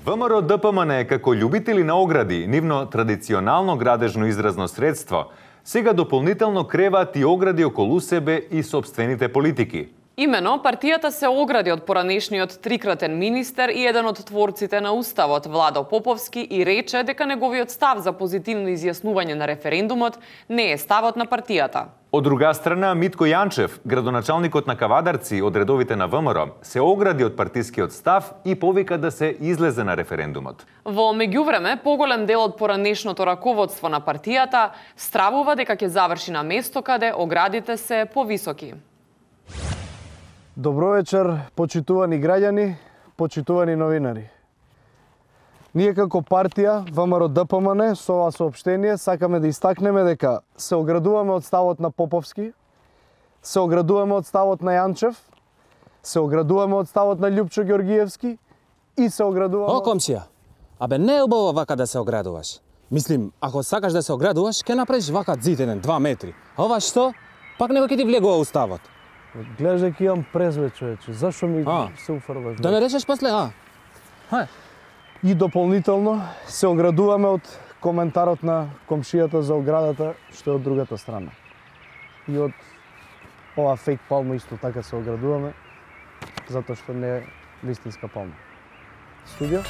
ВМРО ДПМН како љубители на огради, нивно традиционално градежно изразно средство, сега дополнително креваат и огради околу себе и собствените политики. Имено, партијата се огради од поранешниот трикратен министер и еден од творците на Уставот, Владо Поповски, и рече дека неговиот став за позитивно изјаснување на референдумот не е ставот на партијата. Од друга страна, Митко Јанчев, градоначалникот на Кавадарци од редовите на ВМРО, се огради од партискиот став и повика да се излезе на референдумот. Во меѓувреме, поголем дел од поранешното раководство на партијата стравува дека ќе заврши на место каде оградите се повисоки. Добро вечер, почитувани граѓани, почитувани новинари. Ние како партија ВМРО ДПМН со ова соопштение сакаме да истакнеме дека се оградуваме од ставот на Поповски, се оградуваме од ставот на Јанчев, се оградуваме од ставот на Љупчо Ѓоргиевски и се оградуваме... О, комшија, абе не е убаво вака да се оградуваш. Мислим, ако сакаш да се оградуваш, ќе направиш вака зид еден 2 метри. А ова што? Пак него ќе ти влегува уставот. Гледаш дека имам презве, човече. Зашо ми се уфрлаш? Да ме речеш после, И дополнително се оградуваме од коментарот на комшијата за оградата, што е од другата страна. И од ова фейк палма исто така се оградуваме, затоа што не е вистинска палма. Студио?